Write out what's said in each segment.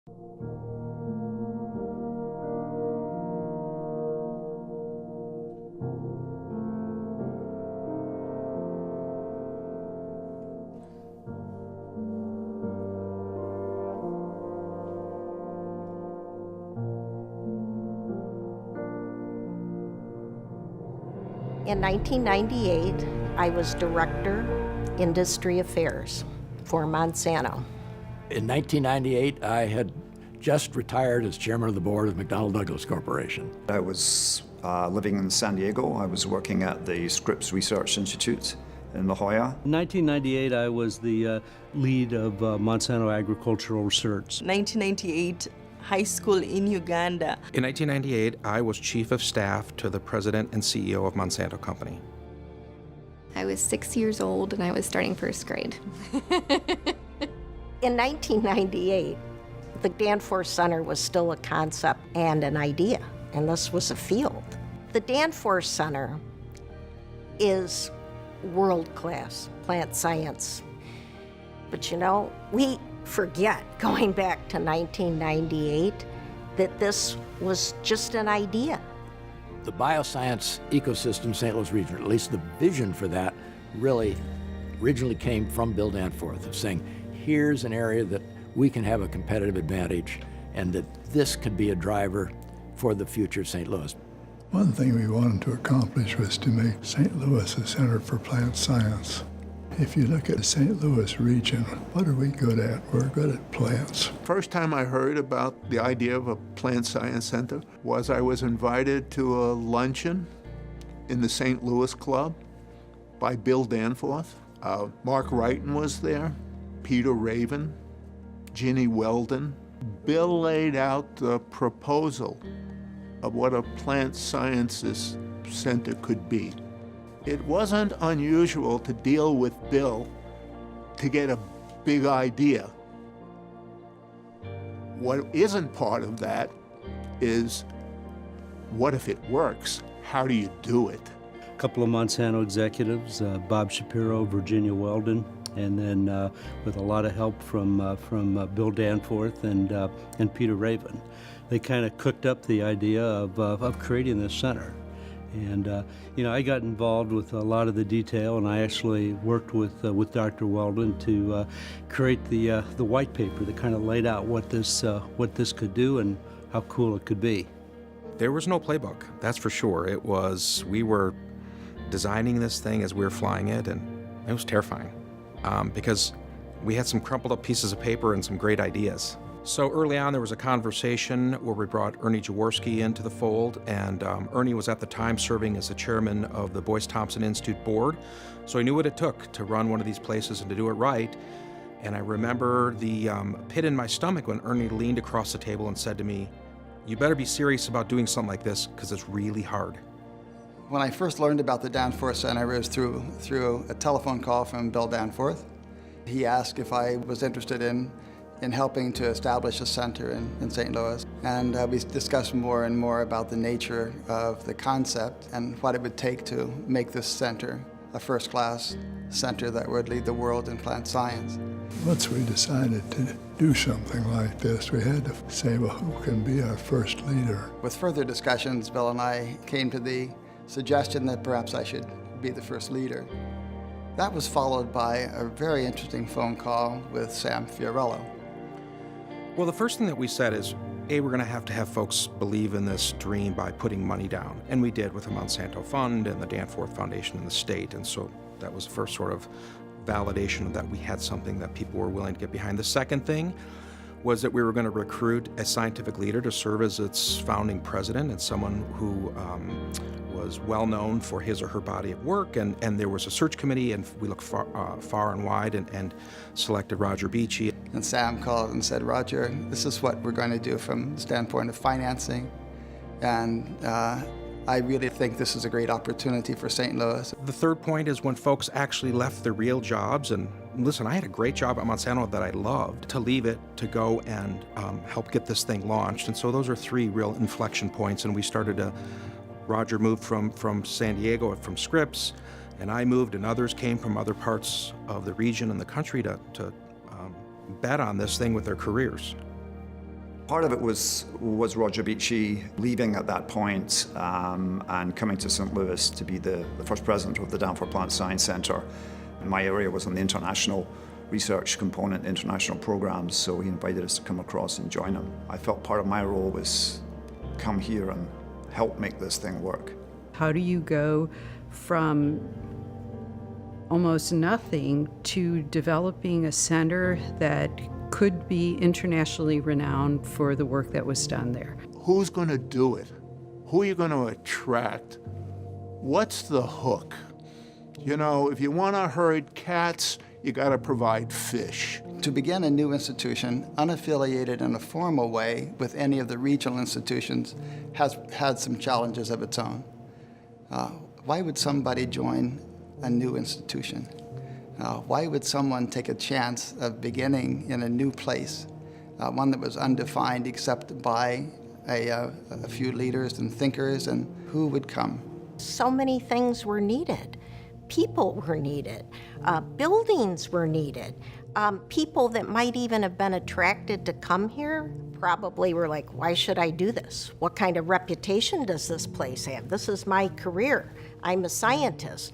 In 1998, I was Director, Industry Affairs for Monsanto. In 1998, I had just retired as chairman of the board of McDonnell Douglas Corporation. I was living in San Diego. I was working at the Scripps Research Institute in La Jolla. In 1998, I was the lead of Monsanto Agricultural Research. 1998, high school in Uganda. In 1998, I was chief of staff to the president and CEO of Monsanto Company. I was 6 years old and I was starting first grade. In 1998, the Danforth Center was still a concept and an idea, and this was a field. The Danforth Center is world-class plant science. But you know, we forget, going back to 1998, that this was just an idea. The bioscience ecosystem St. Louis region, or at least the vision for that, really originally came from Bill Danforth, of saying, here's an area that we can have a competitive advantage and that this could be a driver for the future of St. Louis. One thing we wanted to accomplish was to make St. Louis a center for plant science. If you look at the St. Louis region, what are we good at? We're good at plants. First time I heard about the idea of a plant science center was I was invited to a luncheon in the St. Louis Club by Bill Danforth. Mark Wrighton was there, Peter Raven, Ginny Weldon. Bill laid out the proposal of what a plant sciences center could be. It wasn't unusual to deal with Bill to get a big idea. What isn't part of that is, what if it works? How do you do it? A couple of Monsanto executives, Bob Shapiro, Virginia Weldon, and then with a lot of help from Bill Danforth and Peter Raven. They kind of cooked up the idea of creating this center. And you know, I got involved with a lot of the detail, and I actually worked with Dr. Weldon to create the white paper that kind of laid out what this could do and how cool it could be. There was no playbook, that's for sure. It was, we were designing this thing as we were flying it, and it was terrifying because we had some crumpled up pieces of paper and some great ideas. So early on, there was a conversation where we brought Ernie Jaworski into the fold, and Ernie was at the time serving as the chairman of the Boyce Thompson Institute board, so he knew what it took to run one of these places and to do it right. And I remember the pit in my stomach when Ernie leaned across the table and said to me, "You better be serious about doing something like this, because it's really hard." When I first learned about the Danforth Center, it was through a telephone call from Bill Danforth. He asked if I was interested in helping to establish a center in St. Louis. And we discussed more and more about the nature of the concept and what it would take to make this center a first-class center that would lead the world in plant science. Once we decided to do something like this, we had to say, well, who can be our first leader? With further discussions, Bill and I came to the suggestion that perhaps I should be the first leader. That was followed by a very interesting phone call with Sam Fiorello. Well, the first thing that we said is, A, we're going to have folks believe in this dream by putting money down. And we did with the Monsanto Fund and the Danforth Foundation and the state. And so that was the first sort of validation that we had something that people were willing to get behind. The second thing was that we were going to recruit a scientific leader to serve as its founding president, and someone who was well known for his or her body of work. And there was a search committee, and we looked far and wide and selected Roger Beachy. And Sam called and said, "Roger, this is what we're going to do from the standpoint of financing. And I really think this is a great opportunity for St. Louis." The third point is when folks actually left their real jobs, and listen, I had a great job at Monsanto that I loved, to leave it to go and help get this thing launched. And so those are three real inflection points, and we started to, Roger moved from San Diego, from Scripps, and I moved, and others came from other parts of the region and the country to bet on this thing with their careers. Part of it was Roger Beachy leaving at that point and coming to St. Louis to be the first president of the Danforth Plant Science Center. And my area was on the international research component, international programs, so he invited us to come across and join him. I felt part of my role was come here and help make this thing work. How do you go from almost nothing to developing a center that could be internationally renowned for the work that was done there? Who's going to do it? Who are you going to attract? What's the hook? You know, if you want to herd cats, you got to provide fish. To begin a new institution, unaffiliated in a formal way with any of the regional institutions, has had some challenges of its own. Why would somebody join a new institution? Why would someone take a chance of beginning in a new place, one that was undefined except by a few leaders and thinkers, and who would come? So many things were needed. People were needed. Buildings were needed. People that might even have been attracted to come here probably were like, why should I do this? What kind of reputation does this place have? This is my career. I'm a scientist.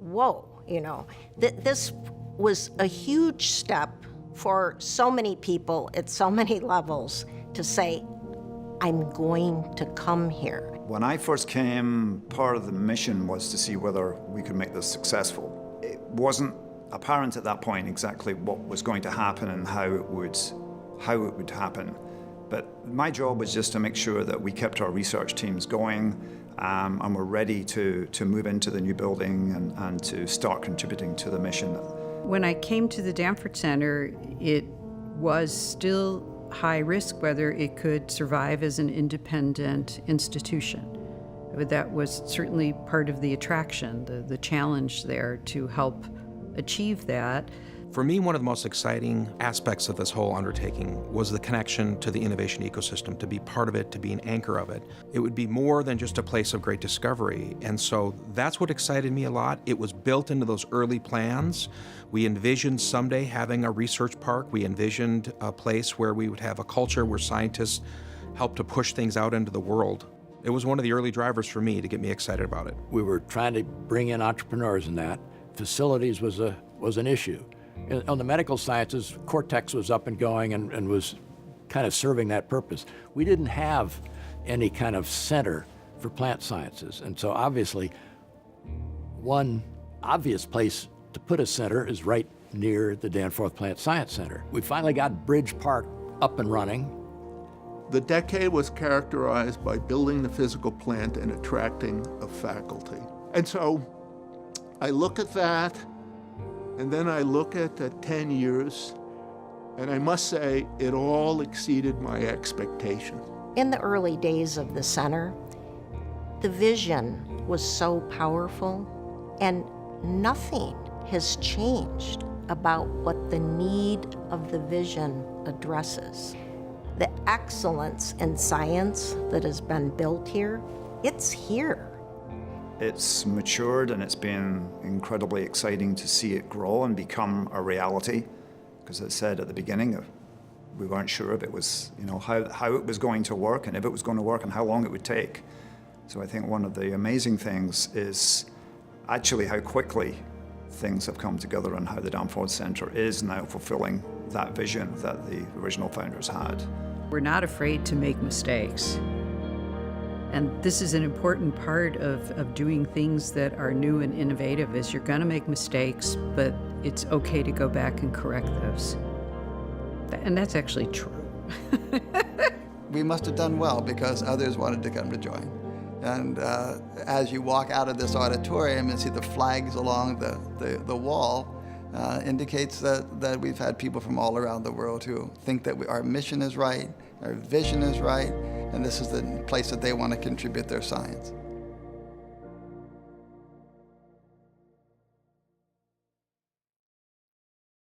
Whoa, you know. This was a huge step for so many people at so many levels to say, I'm going to come here. When I first came, part of the mission was to see whether we could make this successful. It wasn't apparent at that point exactly what was going to happen and how it would happen. But my job was just to make sure that we kept our research teams going and were ready to move into the new building and to start contributing to the mission. When I came to the Danforth Center, it was still high risk whether it could survive as an independent institution. But that was certainly part of the attraction, the challenge there to help achieve that. For me, one of the most exciting aspects of this whole undertaking was the connection to the innovation ecosystem, to be part of it, to be an anchor of it. It would be more than just a place of great discovery, and so that's what excited me a lot. It was built into those early plans. We envisioned someday having a research park. We envisioned a place where we would have a culture where scientists help to push things out into the world. It was one of the early drivers for me to get me excited about it. We were trying to bring in entrepreneurs in that. Facilities was an issue. On the medical sciences, Cortex was up and going and was kind of serving that purpose. We didn't have any kind of center for plant sciences. And so obviously, one obvious place to put a center is right near the Danforth Plant Science Center. We finally got Bridge Park up and running. The decade was characterized by building the physical plant and attracting a faculty. And so I look at that, and then I look at the 10 years, and I must say it all exceeded my expectations. In the early days of the center, the vision was so powerful, and nothing has changed about what the need of the vision addresses. The excellence in science that has been built here, it's here. It's matured, and it's been incredibly exciting to see it grow and become a reality. Because as I said at the beginning, we weren't sure if it was, how it was going to work, and if it was going to work, and how long it would take. So I think one of the amazing things is actually how quickly things have come together and how the Danforth Center is now fulfilling that vision that the original founders had. We're not afraid to make mistakes. And this is an important part of doing things that are new and innovative, is you're going to make mistakes, but it's okay to go back and correct those. And that's actually true. We must have done well because others wanted to come to join. And as you walk out of this auditorium and see the flags along the wall, indicates that we've had people from all around the world who think that our mission is right, our vision is right, and this is the place that they want to contribute their science.